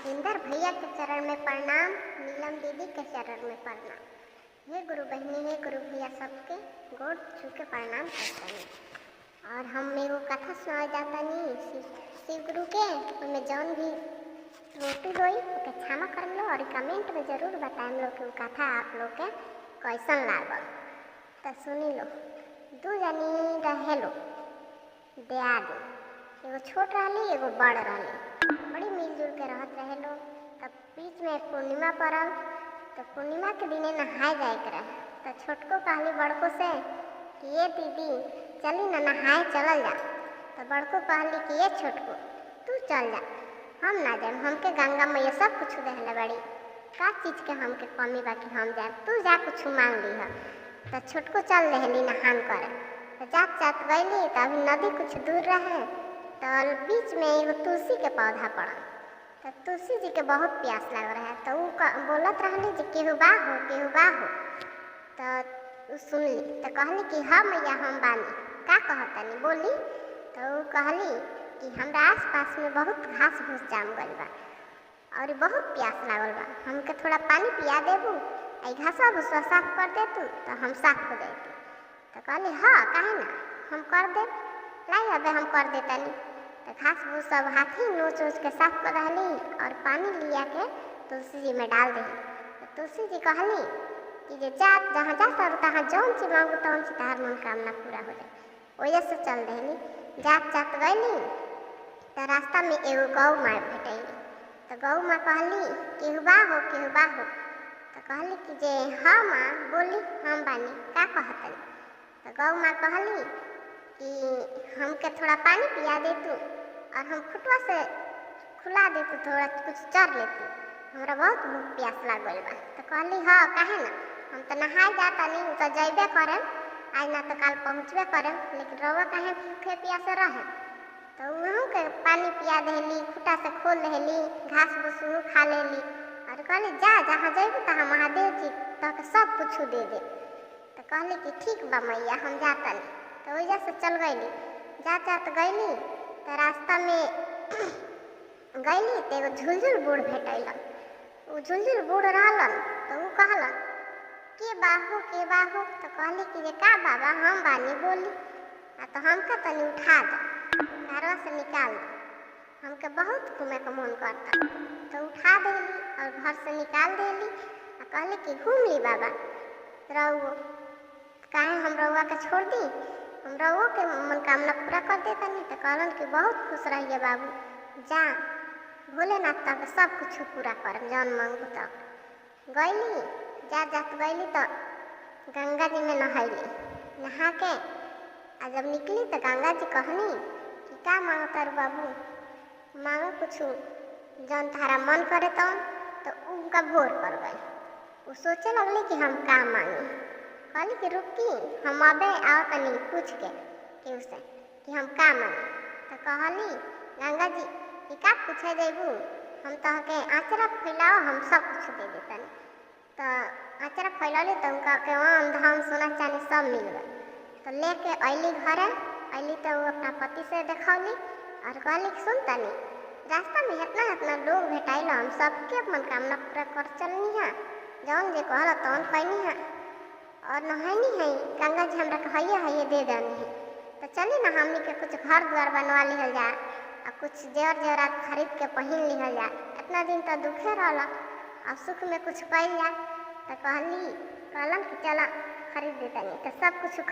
इंदर भैया के चरण में प्रणाम, नीलम दीदी के चरण में प्रणाम। हे गुरु बहनी, हे गुरु भैया, सबके गोड़ छू के प्रणाम करता नहीं। और हम एगो कथा सुनाए जाता नहीं शिव गुरु के, उनमें जौन भी त्रुटि होई ओके क्षमा कर लो और कमेंट में जरूर बताएं लो कि वो कथा आप लोग के कैसन लागल। तो सुनी लो। दू जनी रहे लो दियादी, एगो छोट रहली एगो बड़ रहली, बड़ी मिलजुल के रहत रहे लो। तब बीच में पूर्णिमा पड़ल, तो पूर्णिमा के दिने नहाए जाए के रहे। तो छोटको कहली बड़को से कि ये दीदी चली ना नहाए चलल जा। तो बड़को कहली कि ये छोटको तू चल जा, हम ना जाए, हमके गंगा मैया सब कुछ देहले बड़ी, का चीज़ के हमके कमी बा कि हम जाए, तू जा कुछ मांग ली है। तो छोटको चल रही नहान करे। तो जात जात गईली, तो अभी नदी कुछ दूर रहे, तो बीच में एगो तुलसी के पौधा पड़ल। तो तुलसी जी के बहुत प्यास लग रहा है, तो वो बोलत रहली कि केहू बा हो, केहू बा हो। तो सुनली, तो कहली कि हाँ मैया हम बानी, का कहतनी बोली। तो वो कहली कि हमरा आस पास में बहुत घास भूस जाम गइल बा और बहुत प्यास लागल बा, हमके थोड़ा पानी पिया देबू, आई घासा भूसा साफ कर दे तू, तो हम साफ हो जाती। तो कहली हाँ काहे ना, हम कर दे, लाई अबे हम कर देतनी। तो घास भूस सब हाथी नोच ओच के साफ कर रहली और पानी लिया के तुलसी जी में डाल दी। तो तुलसी जी कहली कि जे जा जहाँ जा सर तहाँ जौन चीज मांगू तौन चीज तहार मनोकामना पूरा हो जाए। वजह से चल रही जात जात गईली, तो रास्ता में एगो गौ माँ भेटैली। तो गौ माँ कहली केहू बा हो, केहू बा हो। तो कहली कि जे हाँ माँ बोली हम बानी, का कहतनी। तो गौ माँ कहली कि हमके थोड़ा पानी पिया दे तू और हम खुटवा से खुला दे तू, थोड़ा कुछ चर लेती, हमरा बहुत भूख प्यास लागल बा। तो कहली हाँ काहे ना, हम तो नहाए जाता नहीं, तो जैबे करें, आज ना तो कल पहुँचबे करें, लेकिन रवा काहे भूखे प्यासे रहे। तो वहाँ के पानी पिया देली, खुटा से खोल देली, घास भूस खा लेली और कहली जा जहाँ जैबू तहाँ महादेव जी तक सब कुछ दे दे। तो कहली कि ठीक बा मैया हम जाता नहीं। तो वजह से चल गईली, जात जात गईली, तो रास्ता में गईली तो एगो झुलझुल बूढ़ भेटैलन। वो झुलझुल बूढ़ रहलन, तो वो कहलन के बाहू के बाहू। तो कहली कि जे का बाबा हम बानी बोली, तो हमके तनी उठा दो, घरवा से निकाल दो, हमके बहुत घूमे का मन करता। तो उठा देली और घर से निकाल देली और कहली कि घूम ली बाबा रहुओ, काहे हम रहुआ के छोड़ दी, हम रहुओ के मनोकामना पूरा कर देता नहीं। तो कहलन कि बहुत खुश रहिए बाबू, जा भोलेनाथ तक सब कुछ पूरा कर जौन मांगू। तब गईली, जात जात गईली तो गंगा जी में नहैली, नहा के आ जब निकली तो गंगा जी कहनी कि का मांगता रू बाबू, मांगो कुछ जौन तारा मन करे तो उनका भोर पड़ गई। वो सोचे लगली कि हम का मांगी। कहली कि रुकी हम अबे आओ तनी पूछ के केहू से कि हम का मांगी। तो कहली गंगा जी कि का पूछे जेबू, हम तहके आचरा फैलाओ हम सब कुछ दे देतनी। तो आचरा फैलौली तो उनका के वहाँ धान सोना चांदी सब मिल गई। तो लेके अली घरे, अली तो वो अपना पति से देखौली और कहली कि सुन तनी रास्ता में इतना इतना लोग भेटाइल, हम सबके मनोकामना पूरा कर चलनी है, जौन जे कहला तौन कैनी है और नहैनी है, गंगा जी हमरा हइये दे देनी है। तो चली ना हमनी के कुछ घर द्वार बनवा लिहल जा और कुछ जेवर जेवरात खरीद के पहन लिहल जा, इतना दिन तो दुखे रहला, अब सुख में कुछ कैल जा। तो कहलन कि चला खरीद देतनी। तो सब कुछ